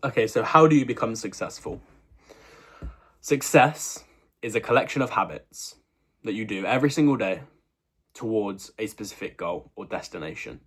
Okay, so how do you become successful? Success is a collection of habits that you do every single day towards a specific goal or destination.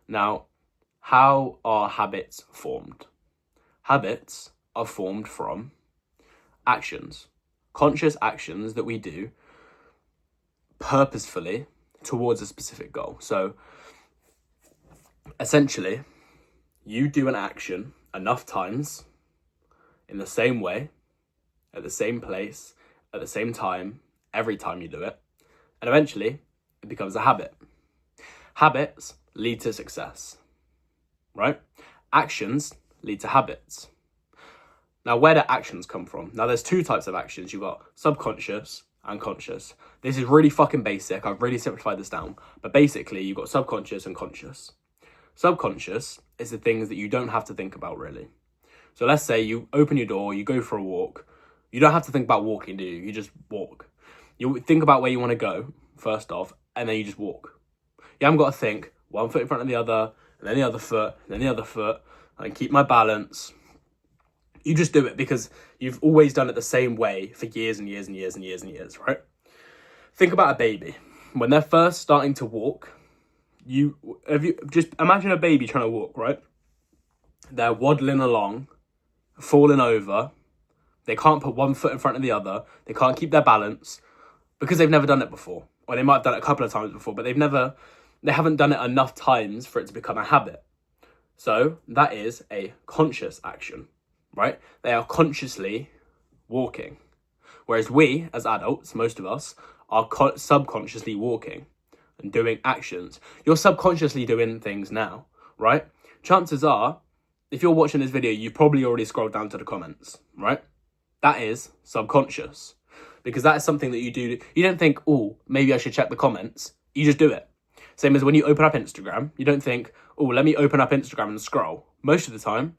Now, how are habits formed? Habits are formed from actions, conscious actions that we do purposefully towards a specific goal. So, essentially, you do an action enough times in the same way, at the same place, at the same time, every time you do it, and eventually it becomes a habit. Habits lead to success, right? Actions lead to habits. Now, where do actions come from? Now, there's two types of actions. You've got subconscious and conscious. This is really fucking basic. I've really simplified this down. But basically, you've got subconscious and conscious. Subconscious is the things that you don't have to think about, really. So let's say you open your door, you go for a walk. You don't have to think about walking, do you? You just walk. You think about where you want to go, first off, and then you just walk. You haven't got to think one foot in front of the other, and then the other foot, and then the other foot, and keep my balance. You just do it because you've always done it the same way for years and years and years and years and years, right? Think about a baby. When they're first starting to walk, you just imagine a baby trying to walk, right? They're waddling along, falling over. They can't put one foot in front of the other. They can't keep their balance because they've never done it before. Or they might have done it a couple of times before, but they haven't done it enough times for it to become a habit. So that is a conscious action, right? They are consciously walking. Whereas we, as adults, most of us, are subconsciously walking and doing actions. You're subconsciously doing things now, right? Chances are, if you're watching this video, you've probably already scrolled down to the comments, right? That is subconscious, because that is something that you do. You don't think, oh, maybe I should check the comments. You just do it. Same as when you open up Instagram, you don't think, oh, let me open up Instagram and scroll. Most of the time,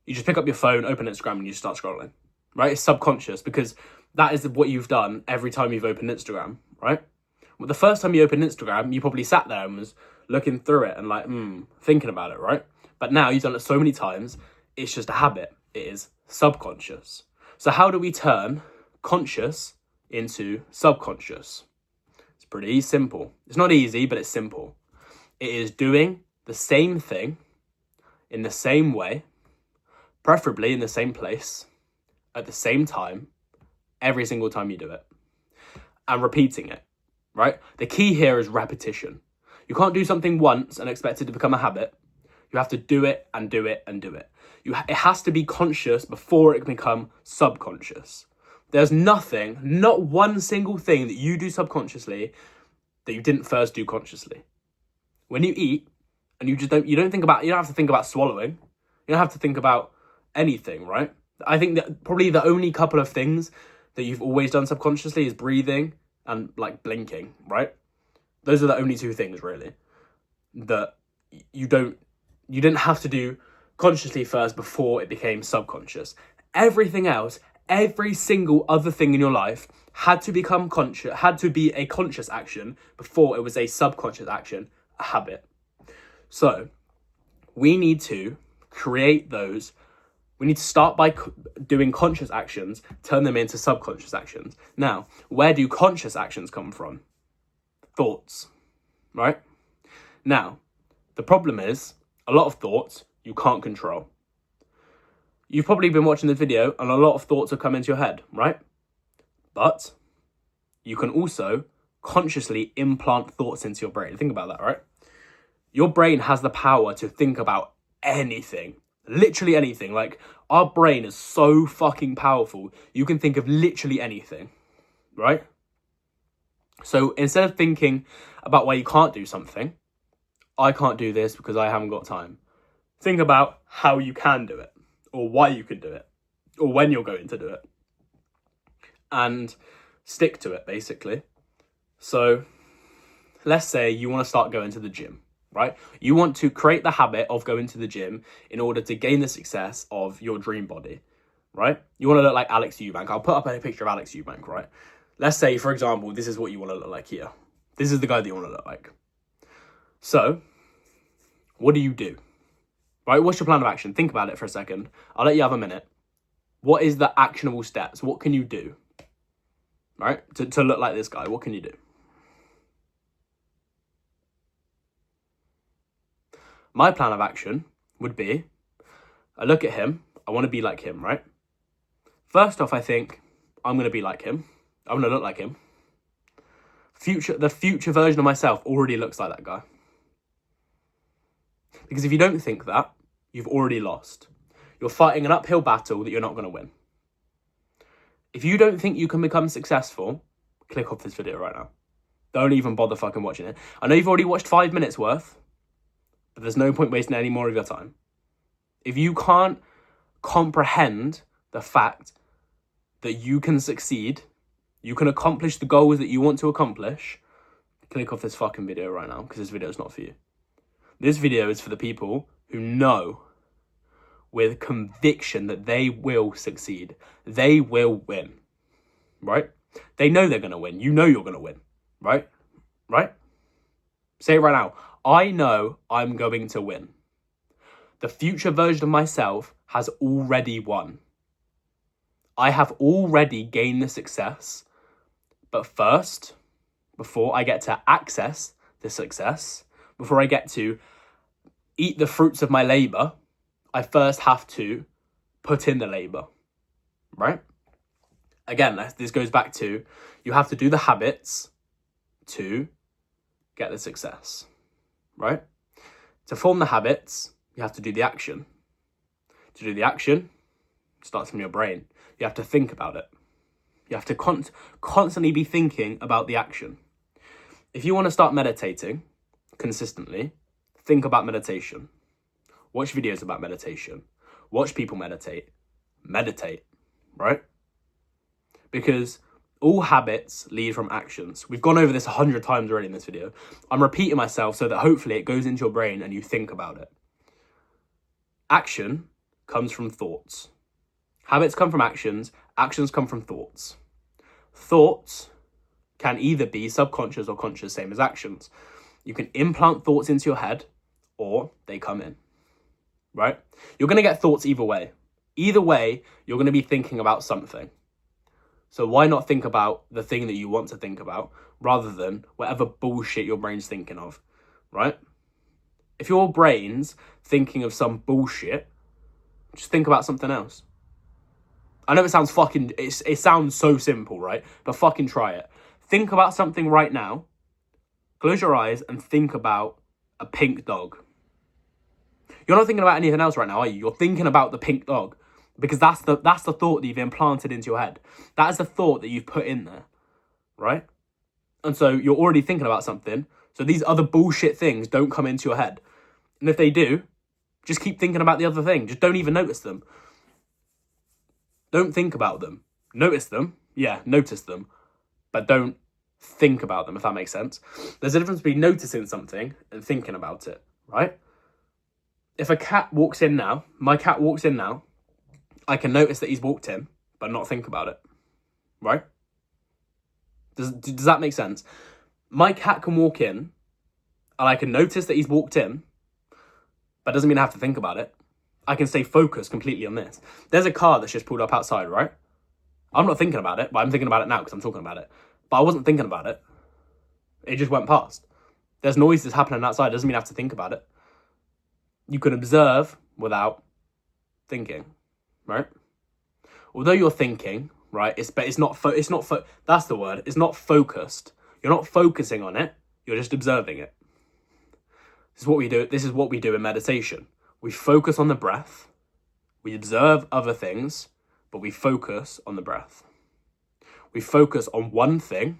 you just pick up your phone, open Instagram, and you start scrolling, right? It's subconscious because that is what you've done every time you've opened Instagram, right? Well, the first time you opened Instagram, you probably sat there and was looking through it and like, thinking about it, right? But now you've done it so many times, it's just a habit. It is subconscious. So how do we turn conscious into subconscious? It's pretty simple. It's not easy, but it's simple. It is doing the same thing in the same way, preferably in the same place, at the same time, every single time you do it, and repeating it, right? The key here is repetition. You can't do something once and expect it to become a habit. You have to do it and do it and do it. It has to be conscious before it can become subconscious. There's nothing, not one single thing that you do subconsciously that you didn't first do consciously. When you eat, and you don't have to think about swallowing. You don't have to think about anything, right? I think that probably the only couple of things that you've always done subconsciously is breathing and like blinking, right? Those are the only two things really that you didn't have to do consciously first before it became subconscious. Everything else, every single other thing in your life had to become conscious, had to be a conscious action before it was a subconscious action, a habit. So we need to create those. We need to start by doing conscious actions, turn them into subconscious actions. Now, where do conscious actions come from? Thoughts, right? Now, the problem is a lot of thoughts you can't control. You've probably been watching this video and a lot of thoughts have come into your head, right? But you can also consciously implant thoughts into your brain. Think about that, right? Your brain has the power to think about anything, literally anything. Like, our brain is so fucking powerful. You can think of literally anything, right? So instead of thinking about why you can't do something, I can't do this because I haven't got time. Think about how you can do it, or why you can do it, or when you're going to do it. And stick to it, basically. So let's say you want to start going to the gym, right? You want to create the habit of going to the gym in order to gain the success of your dream body, right? You want to look like Alex Eubank. I'll put up a picture of Alex Eubank, right? Let's say, for example, this is what you want to look like here. This is the guy that you want to look like. So, what do? right? What's your plan of action? Think about it for a second. I'll let you have a minute. What is the actionable steps? What can you do, right? To look like this guy, what can you do? My plan of action would be, I look at him, I want to be like him, right? First off, I think I'm going to be like him. I'm going to look like him. The future version of myself already looks like that guy. Because if you don't think that, you've already lost. You're fighting an uphill battle that you're not going to win. If you don't think you can become successful, click off this video right now. Don't even bother fucking watching it. I know you've already watched 5 minutes worth, but there's no point wasting any more of your time. If you can't comprehend the fact that you can succeed, you can accomplish the goals that you want to accomplish, click off this fucking video right now, because this video is not for you. This video is for the people who know with conviction that they will succeed. They will win, right? They know they're going to win. You know you're going to win, right? Right? Say it right now. I know I'm going to win. The future version of myself has already won. I have already gained the success. But first, before I get to access the success, before I get to eat the fruits of my labor, I first have to put in the labor, right? Again, this goes back to, you have to do the habits to get the success, right? To form the habits, you have to do the action. To do the action, it starts from your brain. You have to think about it. You have to constantly be thinking about the action. If you want to start meditating consistently, think about meditation. Watch videos about meditation. Watch people meditate. Meditate, right? Because all habits lead from actions. We've gone over this 100 times already in this video. I'm repeating myself so that hopefully it goes into your brain and you think about it. Action comes from thoughts. Habits come from actions. Actions come from thoughts. Thoughts can either be subconscious or conscious, same as actions. You can implant thoughts into your head or they come in, right? You're going to get thoughts either way. Either way, you're going to be thinking about something. So why not think about the thing that you want to think about rather than whatever bullshit your brain's thinking of, right? If your brain's thinking of some bullshit, just think about something else. I know it sounds it sounds so simple, right? But fucking try it. Think about something right now. Close your eyes and think about a pink dog. You're not thinking about anything else right now, are you? You're thinking about the pink dog. Because that's the thought that you've implanted into your head. That is the thought that you've put in there, right? And so you're already thinking about something. So these other bullshit things don't come into your head. And if they do, just keep thinking about the other thing. Just don't even notice them. Don't think about them. Notice them. Yeah, notice them. But don't think about them, if that makes sense. There's a difference between noticing something and thinking about it, right? If a cat walks in now, my cat walks in now, I can notice that he's walked in, but not think about it, right? Does that make sense? My cat can walk in, and I can notice that he's walked in, but doesn't mean I have to think about it. I can stay focused completely on this. There's a car that's just pulled up outside, right? I'm not thinking about it, but I'm thinking about it now because I'm talking about it. But I wasn't thinking about it. It just went past. There's noises happening outside. Doesn't mean I have to think about it. You can observe without thinking, right? Although you're thinking, right, it's not that's the word. It's not focused. You're not focusing on it. You're just observing it. This is what we do. This is what we do in meditation. We focus on the breath. We observe other things, but we focus on the breath. We focus on one thing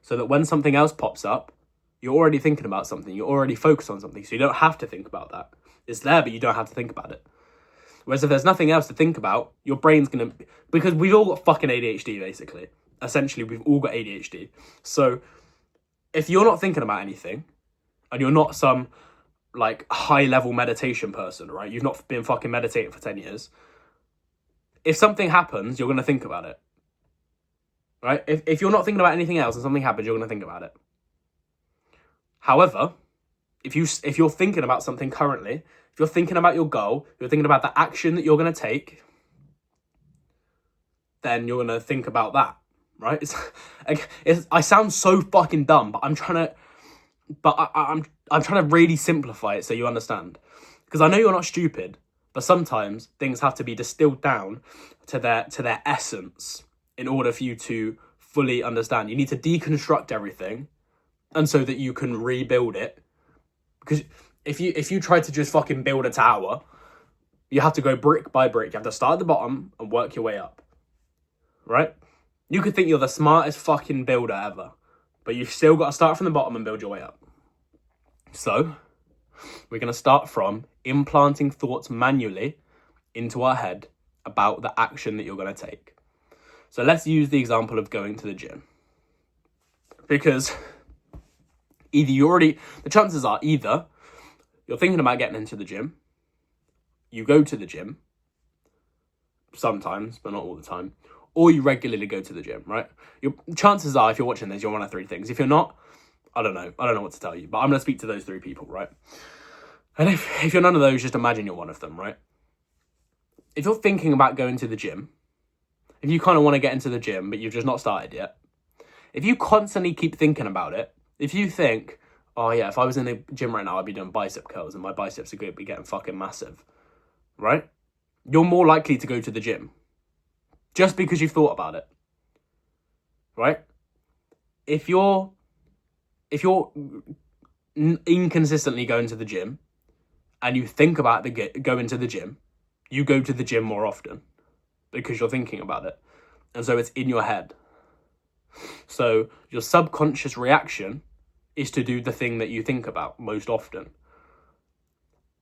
so that when something else pops up, you're already thinking about something. You're already focused on something, so you don't have to think about that. It's there, but you don't have to think about it. Whereas if there's nothing else to think about, your brain's going to... Because we've all got fucking ADHD, basically. Essentially, we've all got ADHD. So if you're not thinking about anything, and you're not some, like, high-level meditation person, right? You've not been fucking meditating for 10 years. If something happens, you're going to think about it. Right? If you're not thinking about anything else and something happens, you're going to think about it. However, if you're thinking about something currently, if if you're thinking about your goal, you're thinking about the action that you're going to take, then you're going to think about that, right? I sound so fucking dumb, but I'm trying to really simplify it so you understand. Because I know you're not stupid, but sometimes things have to be distilled down to their essence in order for you to fully understand. You need to deconstruct everything, and so that you can rebuild it. Because if you try to just fucking build a tower, you have to go brick by brick. You have to start at the bottom and work your way up, right? You could think you're the smartest fucking builder ever, but you've still got to start from the bottom and build your way up. So we're going to start from implanting thoughts manually into our head about the action that you're going to take. So let's use the example of going to the gym. Because the chances are either you're thinking about getting into the gym, you go to the gym, sometimes, but not all the time, or you regularly go to the gym, right? Your chances are, if you're watching this, you're one of three things. If you're not, I don't know what to tell you, but I'm going to speak to those three people, right? And if you're none of those, just imagine you're one of them, right? If you're thinking about going to the gym, if you kind of want to get into the gym, but you've just not started yet, if you constantly keep thinking about it, if you think, oh yeah, if I was in the gym right now, I'd be doing bicep curls and my biceps are going to be getting fucking massive, right? You're more likely to go to the gym just because you've thought about it, right? If you're inconsistently going to the gym and you think about going to the gym, you go to the gym more often because you're thinking about it. And so it's in your head. So your subconscious reaction is to do the thing that you think about most often.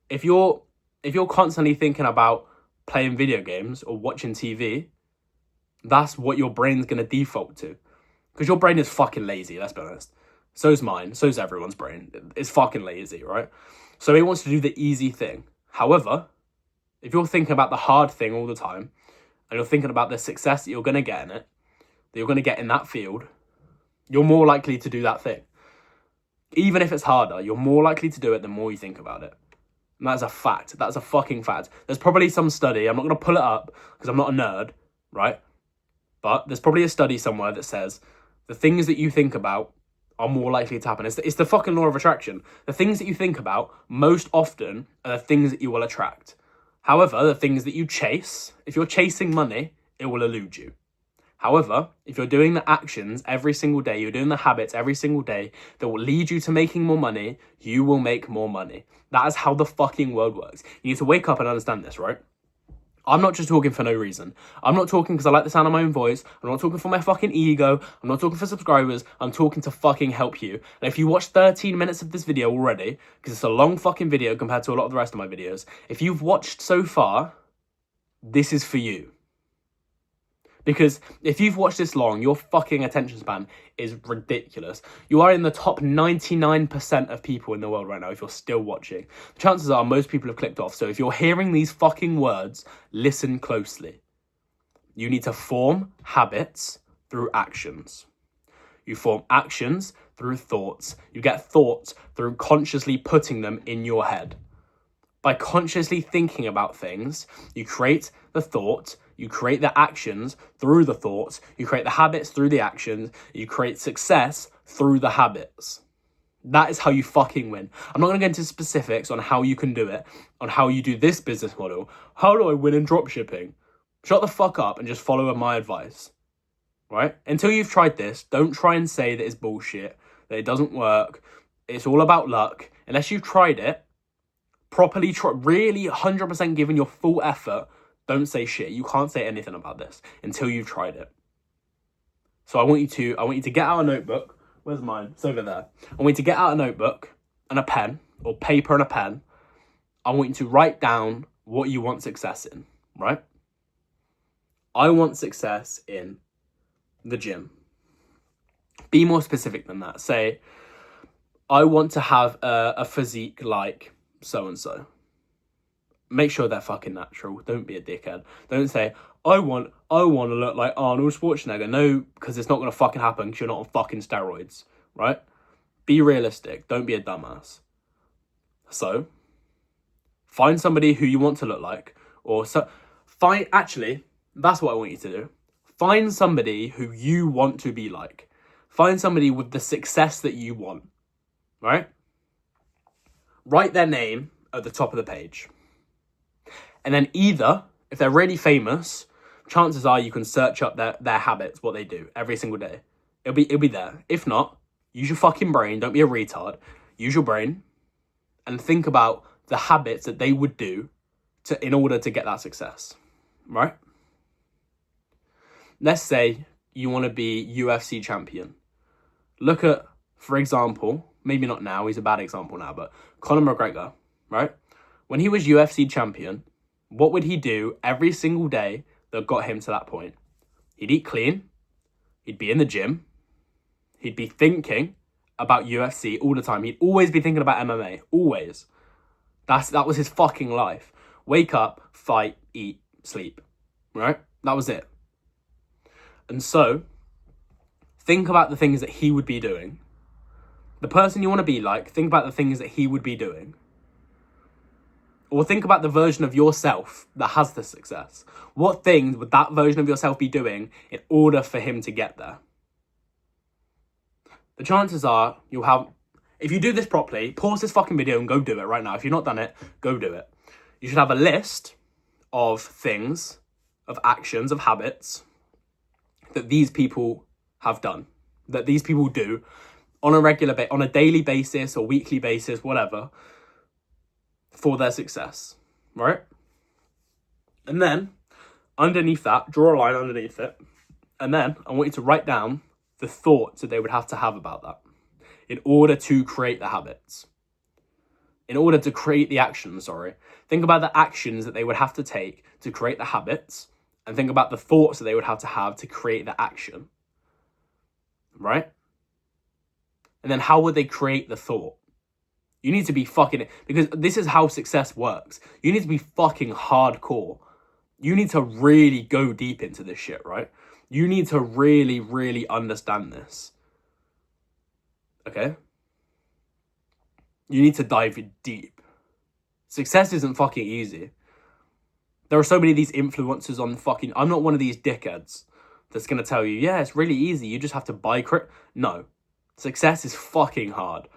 If you're constantly thinking about playing video games or watching TV, that's what your brain's going to default to. Because your brain is fucking lazy, let's be honest. So's mine, so's everyone's brain. It's fucking lazy, right? So it wants to do the easy thing. However, if you're thinking about the hard thing all the time, and you're thinking about the success that you're going to get in it, that you're going to get in that field, you're more likely to do that thing. Even if it's harder, you're more likely to do it the more you think about it. And that's a fact. That's a fucking fact. There's probably some study, I'm not going to pull it up because I'm not a nerd, right? But there's probably a study somewhere that says the things that you think about are more likely to happen. It's the fucking law of attraction. The things that you think about most often are the things that you will attract. However, the things that you chase, if you're chasing money, it will elude you. However, if you're doing the actions every single day, you're doing the habits every single day that will lead you to making more money, you will make more money. That is how the fucking world works. You need to wake up and understand this, right? I'm not just talking for no reason. I'm not talking because I like the sound of my own voice. I'm not talking for my fucking ego. I'm not talking for subscribers. I'm talking to fucking help you. And if you watched 13 minutes of this video already, because it's a long fucking video compared to a lot of the rest of my videos, if you've watched so far, this is for you. Because if you've watched this long, your fucking attention span is ridiculous. You are in the top 99% of people in the world right now if you're still watching. The chances are most people have clicked off. So if you're hearing these fucking words, listen closely. You need to form habits through actions. You form actions through thoughts. You get thoughts through consciously putting them in your head. By consciously thinking about things, you create the thought, you create the actions through the thoughts, you create the habits through the actions, you create success through the habits. That is how you fucking win. I'm not going to get into specifics on how you can do it, on how you do this business model. How do I win in dropshipping? Shut the fuck up and just follow my advice, right? Until you've tried this, don't try and say that it's bullshit, that it doesn't work. It's all about luck. Unless you've tried it, properly, really 100% giving your full effort, don't say shit. You can't say anything about this until you've tried it. So I want you to get out a notebook. Where's mine? It's over there. I want you to get out a notebook and a pen, or paper and a pen. I want you to write down what you want success in, right? I want success in the gym. Be more specific than that. Say, I want to have a physique like so-and-so. Make sure they're fucking natural. Don't be a dickhead. Don't say, I want to look like Arnold Schwarzenegger. No, because it's not going to fucking happen because you're not on fucking steroids, right? Be realistic. Don't be a dumbass. So, Find somebody who you want to look like, actually, that's what I want you to do. Find somebody who you want to be like. Find somebody with the success that you want, right? Write their name at the top of the page. And then either, if they're really famous, chances are you can search up their habits, what they do every single day. It'll be there. If not, use your fucking brain. Don't be a retard. Use your brain and think about the habits that they would do in order to get that success, right? Let's say you want to be UFC champion. Look at, for example, maybe not now, he's a bad example now, but Conor McGregor, right? When he was UFC champion, what would he do every single day that got him to that point? He'd eat clean. He'd be in the gym. He'd be thinking about UFC all the time. He'd always be thinking about MMA. Always. That was his fucking life. Wake up, fight, eat, sleep. Right? That was it. And so, think about the things that he would be doing. The person you want to be like, think about the things that he would be doing. Or think about the version of yourself that has the success. What things would that version of yourself be doing in order for him to get there? The chances are you'll have... If you do this properly, pause this fucking video and go do it right now. If you've not done it, go do it. You should have a list of things, of actions, of habits that these people have done, that these people do on a regular basis, on a daily basis or weekly basis, whatever, for their success, right? And then underneath that, draw a line underneath it, and then I want you to write down the thoughts that they would have to have about that in order to create the habits, in order to create the actions, Think about the actions that they would have to take to create the habits, and think about the thoughts that they would have to create the action, right? And then how would they create the thought? You need to be fucking... Because this is how success works. You need to be fucking hardcore. You need to really go deep into this shit, right? You need to really, really understand this. Okay? You need to dive deep. Success isn't fucking easy. There are so many of these influencers on fucking... I'm not one of these dickheads that's going to tell you, yeah, it's really easy. You just have to buy crypto. No. Success is fucking hard.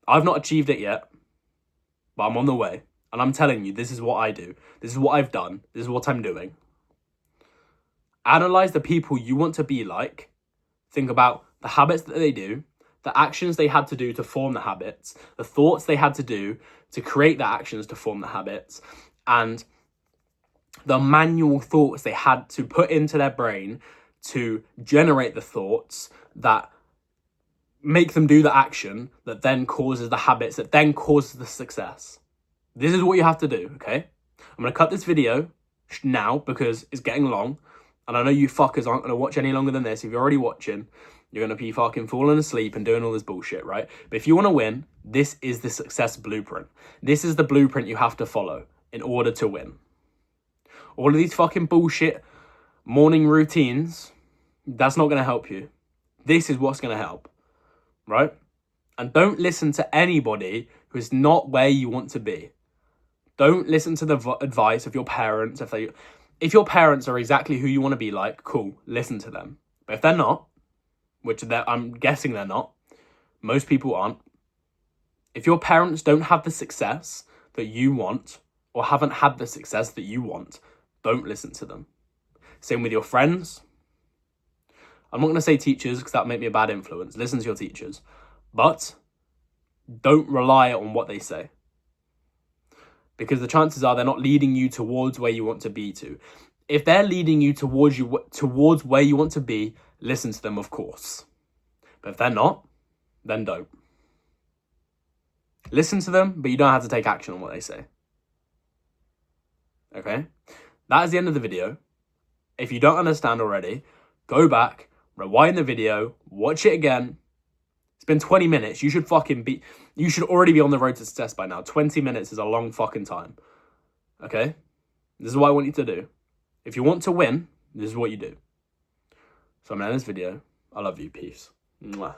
I've not achieved it yet, but I'm on the way. And I'm telling you, this is what I do. This is what I've done. This is what I'm doing. Analyze the people you want to be like. Think about the habits that they do, the actions they had to do to form the habits, the thoughts they had to do to create the actions to form the habits, and the manual thoughts they had to put into their brain to generate the thoughts that make them do the action that then causes the habits, that then causes the success. This is what you have to do, okay? I'm going to cut this video now because it's getting long. And I know you fuckers aren't going to watch any longer than this. If you're already watching, you're going to be fucking falling asleep and doing all this bullshit, right? But if you want to win, this is the success blueprint. This is the blueprint you have to follow in order to win. All of these fucking bullshit morning routines, that's not going to help you. This is what's going to help. Right? And don't listen to anybody who's not where you want to be. Don't listen to the advice of your parents. If your parents are exactly who you want to be like, cool, listen to them. But if they're not, I'm guessing they're not, most people aren't. If your parents don't have the success that you want, or haven't had the success that you want, don't listen to them. Same with your friends. I'm not going to say teachers because that might be a bad influence. Listen to your teachers. But don't rely on what they say. Because the chances are they're not leading you towards where you want to be to. If they're leading you towards where you want to be, listen to them, of course. But if they're not, then don't. Listen to them, but you don't have to take action on what they say. Okay? That is the end of the video. If you don't understand already, go back, rewind the video, watch it again. It's been 20 minutes. You should already be on the road to success by now. 20 minutes is a long fucking time. Okay? This is what I want you to do. If you want to win, this is what you do. So I'm going to end this video. I love you. Peace. Mwah.